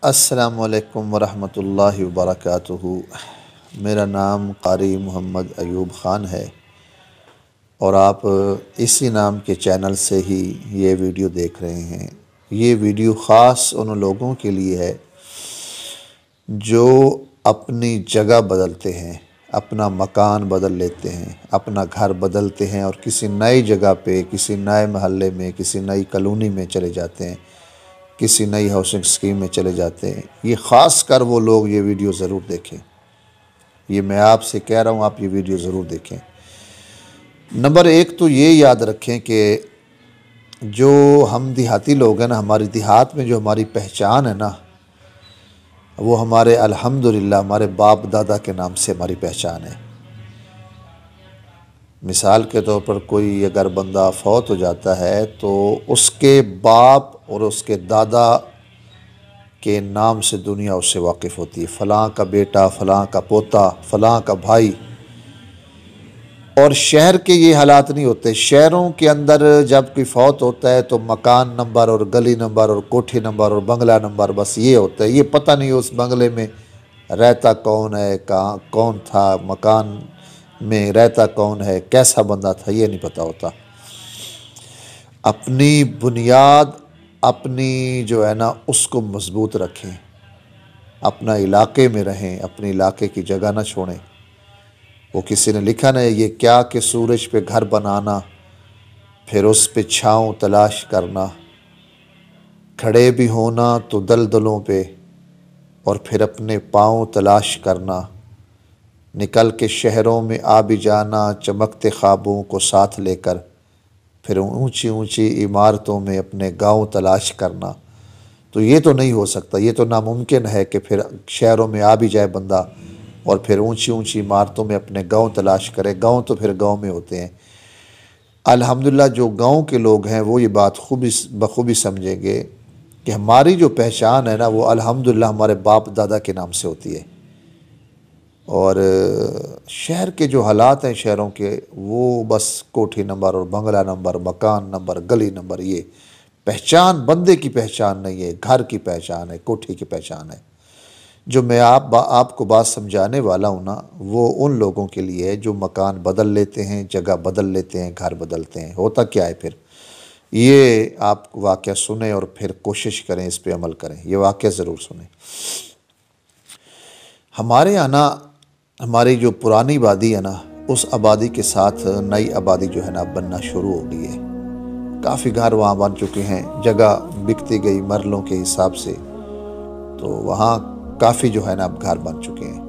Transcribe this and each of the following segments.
अस्सलामुअलैकुम वरहमतुल्लाहि वबरकातुहू। मेरा नाम कारी मोहम्मद अयूब ख़ान है और आप इसी नाम के चैनल से ही ये वीडियो देख रहे हैं। ये वीडियो ख़ास उन लोगों के लिए है जो अपनी जगह बदलते हैं, अपना मकान बदल लेते हैं, अपना घर बदलते हैं और किसी नई जगह पे, किसी नए महल्ले में, किसी नई कॉलोनी में चले जाते हैं, किसी नई हाउसिंग स्कीम में चले जाते हैं। ये ख़ास कर वो लोग ये वीडियो ज़रूर देखें। ये मैं आपसे कह रहा हूँ, आप ये वीडियो ज़रूर देखें। नंबर एक तो ये याद रखें कि जो हम देहाती लोग हैं ना, हमारी देहात में जो हमारी पहचान है ना, वो हमारे अल्हम्दुलिल्लाह हमारे बाप दादा के नाम से हमारी पहचान है। मिसाल के तौर पर कोई अगर बंदा फौत हो जाता है तो उसके बाप और उसके दादा के नाम से दुनिया उससे वाकिफ़ होती है। फ़लाँ का बेटा, फ़लाँ का पोता, फ़लाँ का भाई। और शहर के ये हालात नहीं होते। शहरों के अंदर जब कोई फौत होता है तो मकान नंबर और गली नंबर और कोठी नंबर और बंगला नंबर, बस ये होता है। ये पता नहीं उस बंगले में रहता कौन है, कहाँ कौन था, मकान में रहता कौन है, कैसा बंदा था, ये नहीं पता होता। अपनी बुनियाद अपनी जो है ना उसको मजबूत रखें, अपना इलाके में रहें, अपने इलाके की जगह ना छोड़ें। वो किसी ने लिखा ना, ये क्या कि सूरज पे घर बनाना, फिर उस पे छाँव तलाश करना, खड़े भी होना तो दलदलों पे और फिर अपने पाँव तलाश करना, निकल के शहरों में आ भी जाना चमकते ख्वाबों को साथ लेकर, फिर ऊंची ऊंची इमारतों में अपने गांव तलाश करना। तो ये तो नहीं हो सकता, ये तो नामुमकिन है कि फिर शहरों में आ भी जाए बंदा और फिर ऊंची ऊंची इमारतों में अपने गांव तलाश करे। गांव तो फिर गांव में होते हैं। अल्हम्दुलिल्लाह जो गांव के लोग हैं वो ये बात बखूबी समझेंगे कि हमारी जो पहचान है ना वो अल्हम्दुलिल्लाह हमारे बाप दादा के नाम से होती है। और शहर के जो हालात हैं शहरों के, वो बस कोठी नंबर और बंगला नंबर, मकान नंबर, गली नंबर, ये पहचान बंदे की पहचान नहीं है, घर की पहचान है, कोठी की पहचान है। जो मैं आपको बात समझाने वाला हूँ ना, वो उन लोगों के लिए है जो मकान बदल लेते हैं, जगह बदल लेते हैं, घर बदलते हैं। होता क्या है फिर, ये आप वाक़या सुने और फिर कोशिश करें, इस पे अमल करें। ये वाक़या ज़रूर सुने। हमारे यहाँ ना, हमारी जो पुरानी आबादी है ना, उस आबादी के साथ नई आबादी जो है ना बनना शुरू हो गई है। काफ़ी घर वहाँ बन चुके हैं, जगह बिकती गई मरलों के हिसाब से, तो वहाँ काफ़ी जो है ना अब घर बन चुके हैं।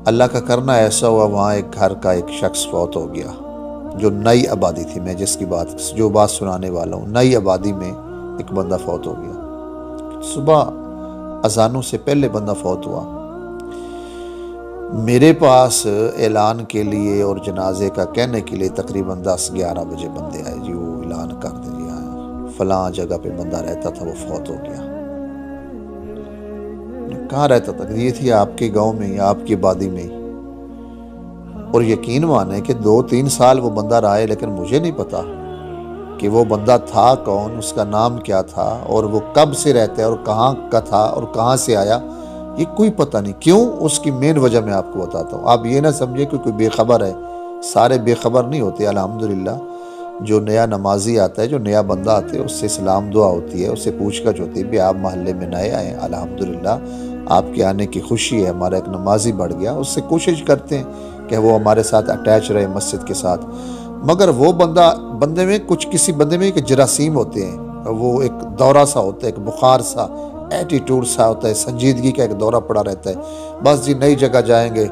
अल्लाह का करना ऐसा हुआ, वहाँ एक घर का एक शख्स फौत हो गया जो नई आबादी थी। मैं जो बात सुनाने वाला हूँ, नई आबादी में एक बंदा फौत हो गया। सुबह अजानों से पहले बंदा फौत हुआ। मेरे पास ऐलान के लिए और जनाजे का कहने के लिए तकरीबन 10-11 बजे बंदे आए। जी वो ऐलान कर दिया, फलां जगह पे बंदा रहता था, वो फौत हो गया। कहाँ रहता था? ये थी आपके गांव में या आपकी आबादी में ही। और यकीन माने कि 2-3 साल वो बंदा रहा है, लेकिन मुझे नहीं पता कि वो बंदा था कौन, उसका नाम क्या था और वो कब से रहता है और कहाँ का था और कहाँ से आया, ये कोई पता नहीं। क्यों? उसकी मेन वजह मैं आपको बताता हूँ। आप ये ना समझे कि कोई बेखबर है, सारे बेखबर नहीं होते। अल्हम्दुलिल्लाह जो नया नमाजी आता है, जो नया बंदा आता है, उससे सलाम दुआ होती है, उससे पूछताछ होती है भी आप महल्ले में नए आए, अल्हम्दुलिल्लाह आपके आने की खुशी है, हमारा एक नमाजी बढ़ गया। उससे कोशिश करते हैं कि वो हमारे साथ अटैच रहे मस्जिद के साथ। मगर वो बंदे में किसी बंदे में एक जरासीम होते हैं, वो एक दौरा सा होता है, एक बुखार सा, एटीट्यूड सा होता है, संजीदगी का एक दौरा पड़ा रहता है। बस जी नई जगह जाएंगे,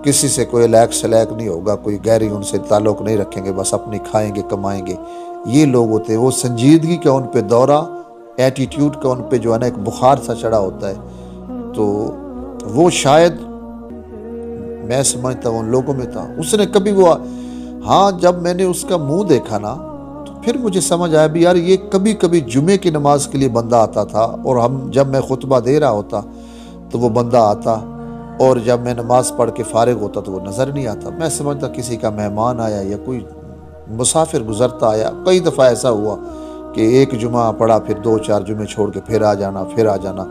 किसी से कोई लैक सलैक नहीं होगा, कोई गहरी उनसे ताल्लुक़ नहीं रखेंगे, बस अपनी खाएंगे कमाएंगे। ये लोग होते हैं। वो संजीदगी का उन पे दौरा, एटीट्यूड का उन पे जो है ना एक बुखार सा चढ़ा होता है। तो वो शायद मैं समझता हूँ उन लोगों में था। उसने कभी वो, हाँ जब मैंने उसका मुंह देखा ना तो फिर मुझे समझ आया भी यार ये कभी कभी जुमे की नमाज के लिए बंदा आता था, और जब मैं खुतबा दे रहा होता तो वो बंदा आता, और जब मैं नमाज पढ़ के फारिग होता तो वो नज़र नहीं आता। मैं समझता किसी का मेहमान आया या कोई मुसाफिर गुजरता आया। कई दफ़ा ऐसा हुआ कि एक जुमा पढ़ा फिर 2-4 जुमे छोड़ के फिर आ जाना फिर आ जाना।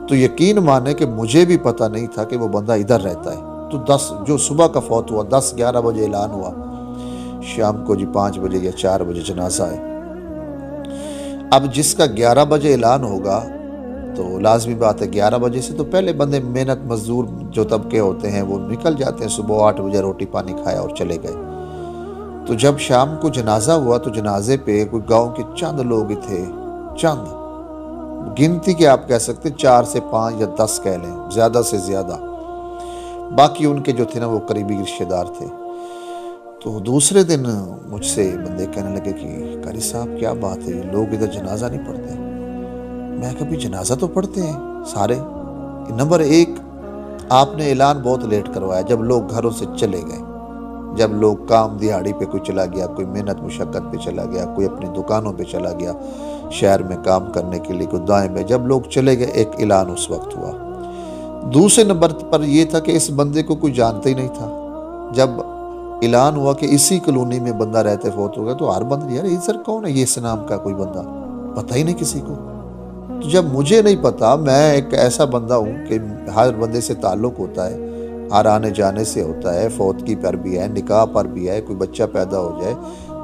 तो यकीन माने कि मुझे भी पता नहीं था कि वो बंदा इधर रहता है। तो 10 जो सुबह का फौत हुआ 10-11 बजे ऐलान हुआ, शाम को जी 5 बजे या 4 बजे जनाजा है। अब जिसका 11 बजे ऐलान होगा तो लाजमी बात है 11 बजे से तो पहले बंदे मेहनत मजदूर जो तबके होते हैं वो निकल जाते हैं, सुबह 8 बजे रोटी पानी खाया और चले गए। तो जब शाम को जनाजा हुआ तो जनाजे पे कोई गांव के चंद लोग थे, चंद गिनती के आप कह सकते 4 से 5 या 10 कह लें, ज्यादा से ज्यादा। बाकी उनके जो थे ना वो करीबी रिश्तेदार थे। तो दूसरे दिन मुझसे बंदे कहने लगे कि कारी साहब क्या बात है, ये लोग इधर जनाजा नहीं पढ़ते। मैं कभी जनाजा तो पढ़ते हैं सारे। नंबर 1, आपने ऐलान बहुत लेट करवाया, जब लोग घरों से चले गए, जब लोग काम दिहाड़ी पे कोई चला गया, कोई मेहनत मुशक्कत पे चला गया, कोई अपनी दुकानों पे चला गया शहर में काम करने के लिए, कोई दाएं में, जब लोग चले गए एक ऐलान उस वक्त हुआ। दूसरे नंबर पर यह था कि इस बंदे को कोई जानता ही नहीं था। जब ऐलान हुआ कि इसी कॉलोनी में बंदा रहते फौत हो गया तो हर बंदे यार इधर कौन है, ये इस नाम का कोई बंदा, पता ही नहीं किसी को। तो जब मुझे नहीं पता, मैं एक ऐसा बंदा हूँ कि हर बंदे से ताल्लुक होता है, हर आने जाने से होता है, फौतगी पर भी है, निकाह पर भी है, कोई बच्चा पैदा हो जाए,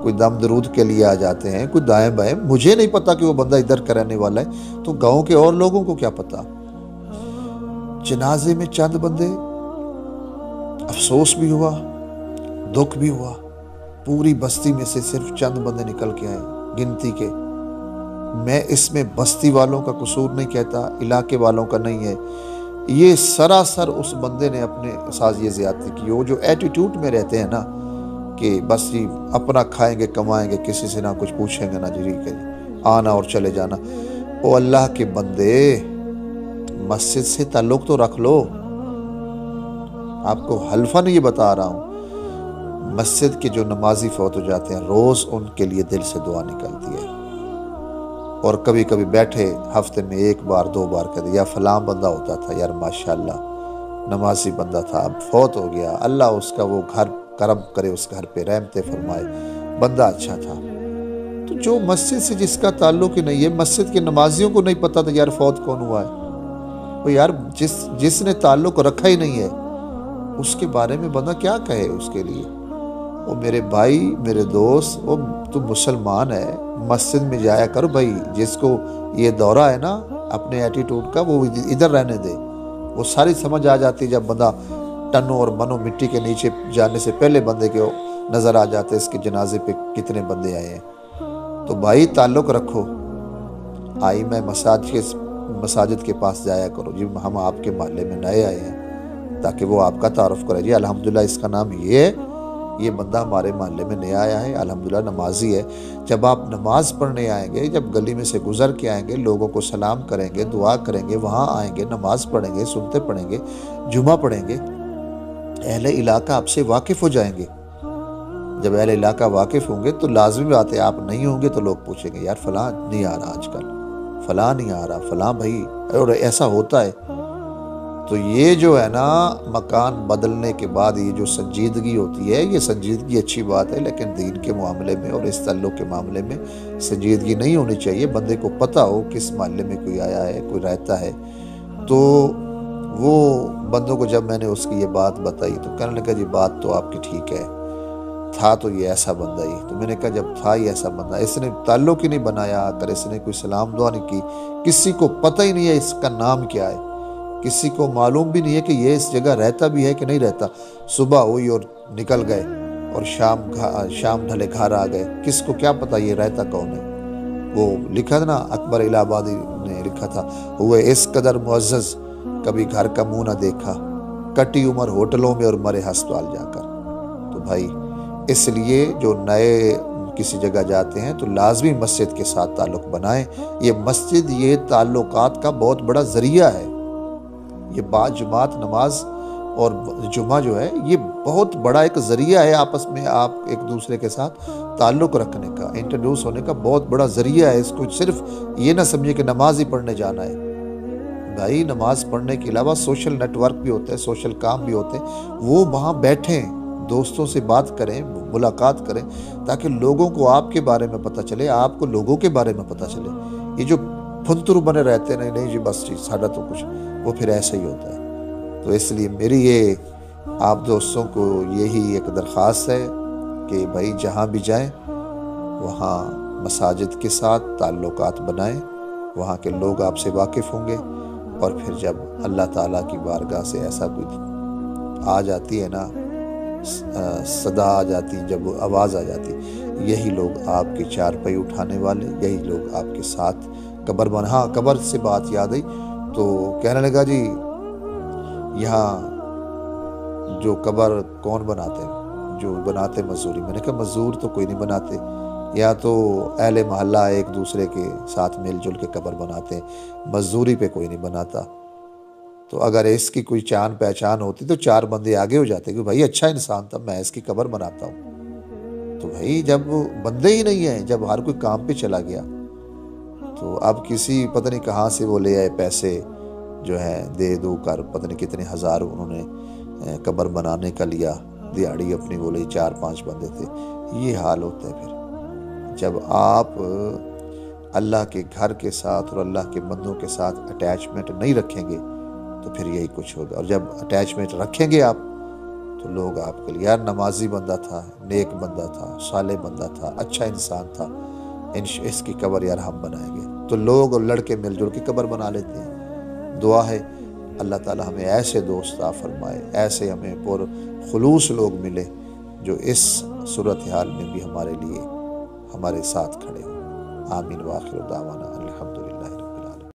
कोई दम दरूद के लिए आ जाते हैं, कोई दाएं बाएं। मुझे नहीं पता कि वो बंदा इधर का रहने वाला है, तो गांव के और लोगों को क्या पता। जनाजे में चंद बंदे, अफसोस भी हुआ, दुख भी हुआ। पूरी बस्ती में से सिर्फ चंद बंदे निकल के आए, गिनती के। मैं इसमें बस्ती वालों का कसूर नहीं कहता, इलाके वालों का नहीं है, ये सरासर उस बंदे ने अपने साथ ये ज्यादती की। वो जो एटीट्यूड में रहते हैं ना कि बस ये अपना खाएंगे कमाएंगे, किसी से ना कुछ पूछेंगे ना जी आना और चले जाना। ओ अल्लाह के बंदे, मस्जिद से ताल्लुक तो रख लो। आपको हल्फा नहीं बता रहा हूं, मस्जिद के जो नमाजी फौत हो जाते हैं रोज उनके लिए दिल से दुआ निकलती है। और कभी कभी बैठे हफ्ते में 1 बार 2 बार कहते या फलां बंदा होता था यार माशाल्लाह नमाजी बंदा था, अब फौत हो गया, अल्लाह उसका वो घर करम करे, उस घर पे रहमतें फरमाए, बंदा अच्छा था। तो जो मस्जिद से जिसका ताल्लुक ही नहीं है, मस्जिद के नमाजियों को नहीं पता था यार फौत कौन हुआ है, तो यार जिसने ताल्लुक रखा ही नहीं है उसके बारे में बंदा क्या कहे उसके लिए। वो मेरे भाई मेरे दोस्त, वो तू मुसलमान है, मस्जिद में जाया कर भाई। जिसको ये दौरा है ना अपने एटीट्यूड का, वो इधर रहने दे, वो सारी समझ आ जाती। जब बंदा टनों और मनों मिट्टी के नीचे जाने से पहले बंदे के नजर आ जाते इसके जनाजे पे कितने बंदे आए हैं। तो भाई ताल्लुक रखो। आई मैं मसाजिद के पास जाया करो जी, हम आपके मोहल्ले में नए आए हैं, ताकि वो आपका तारुफ करे जी अल्हम्दुलिल्लाह इसका नाम ये है, ये बंदा हमारे मोहल्ले में नया आया है, अल्हम्दुलिल्लाह नमाजी है। जब आप नमाज पढ़ने आएंगे, जब गली में से गुजर के आएंगे, लोगों को सलाम करेंगे, दुआ करेंगे, वहाँ आएंगे, नमाज पढ़ेंगे, सुनते पढ़ेंगे, जुमा पढ़ेंगे, अहले इलाका आपसे वाकिफ़ हो जाएंगे। जब अहले इलाका वाकिफ़ होंगे तो लाजमी बात है आप नहीं होंगे तो लोग पूछेंगे यार फलां नहीं आ रहा आजकल, फलां नहीं आ रहा, फलां भाई, और ऐसा होता है। तो ये जो है ना मकान बदलने के बाद ये जो संजीदगी होती है, ये संजीदगी अच्छी बात है, लेकिन दीन के मामले में और इस ताल्लुक के मामले में संजीदगी नहीं होनी चाहिए। बंदे को पता हो किस मोहल्ले में कोई आया है, कोई रहता है। तो वो बंदों को जब मैंने उसकी ये बात बताई तो कहने लगा जी बात तो आपकी ठीक है, था तो ये ऐसा बंदा ही। तो मैंने कहा जब था ये ऐसा बंदा, इसने ताल्लुक ही नहीं बनाया, अगर इसने कोई सलाम दुआ नहीं की, किसी को पता ही नहीं है इसका नाम क्या है, किसी को मालूम भी नहीं है कि ये इस जगह रहता भी है कि नहीं रहता। सुबह हुई और निकल गए और शाम ढले घर आ गए, किसको क्या पता ये रहता कौन है। वो लिखा था ना, अकबर इलाहाबादी ने लिखा था, हुए इस कदर मुअज़्ज़ज़ कभी घर का मुंह ना देखा, कटी उम्र होटलों में और मरे अस्पताल जाकर। तो भाई इसलिए जो नए किसी जगह जाते हैं तो लाजमी मस्जिद के साथ ताल्लुक बनाएं। ये मस्जिद ये ताल्लुकात का बहुत बड़ा जरिया है। ये बाजुमात नमाज और जुमा जो है ये बहुत बड़ा एक जरिया है, आपस में आप एक दूसरे के साथ ताल्लुक रखने का, इंट्रोड्यूस होने का बहुत बड़ा जरिया है। इसको सिर्फ ये ना समझिए कि नमाज ही पढ़ने जाना है। भाई नमाज पढ़ने के अलावा सोशल नेटवर्क भी होते हैं, सोशल काम भी होते हैं, वो वहाँ बैठें, दोस्तों से बात करें, मुलाकात करें, ताकि लोगों को आपके बारे में पता चले, आपको लोगों के बारे में पता चले। ये जो फुंतरू बने रहते हैं, नहीं नहीं जी बस जी साडा तो कुछ, वो फिर ऐसा ही होता है। तो इसलिए मेरी ये आप दोस्तों को यही एक दरख्वास्त है कि भाई जहाँ भी जाएं वहाँ मसाजिद के साथ ताल्लुकात बनाएं, वहाँ के लोग आपसे वाकिफ़ होंगे। और फिर जब अल्लाह ताला की बारगाह से ऐसा कुछ आ जाती है ना, सदा आ जाती, जब आवाज़ आ जाती, यही लोग आपके चारपाई उठाने वाले, यही लोग आपके साथ कब्र बना। हाँ, कब्र से बात याद आई, तो कहने लगा जी यहाँ जो कब्र कौन बनाते हैं, जो बनाते मजदूरी। मैंने कहा मजदूर तो कोई नहीं बनाते, या तो अहले मोहल्ला एक दूसरे के साथ मिलजुल के कब्र बनाते हैं, मजदूरी पे कोई नहीं बनाता। तो अगर इसकी कोई जान पहचान होती तो 4 बंदे आगे हो जाते कि भाई अच्छा इंसान था, मैं इसकी कब्र बनाता हूँ। तो भाई जब बंदे ही नहीं है, जब हर कोई काम पे चला गया, तो अब किसी पता नहीं कहाँ से वो ले आए पैसे, जो है दे दो कर पता नहीं कितने हज़ार उन्होंने कब्र बनाने का लिया, दिहाड़ी अपनी बोले 4-5 बंदे थे। ये हाल होता है फिर जब आप अल्लाह के घर के साथ और अल्लाह के बंदों के साथ अटैचमेंट नहीं रखेंगे, तो फिर यही कुछ होगा। और जब अटैचमेंट रखेंगे आप, तो लोग आपके लिए, यार नमाजी बंदा था, नेक बंदा था, साले बंदा था, अच्छा इंसान था, इसकी कब्र यार हम बनाएंगे, तो लोग और लड़के मिलजुल के कब्र बना लेते हैं। दुआ है अल्लाह ताला हमें ऐसे दोस्त अता फरमाए, ऐसे हमें पुरखुलूस लोग मिले जो इस सूरत हाल में भी हमारे लिए हमारे साथ खड़े हों। आमीन व आखिर दावाना।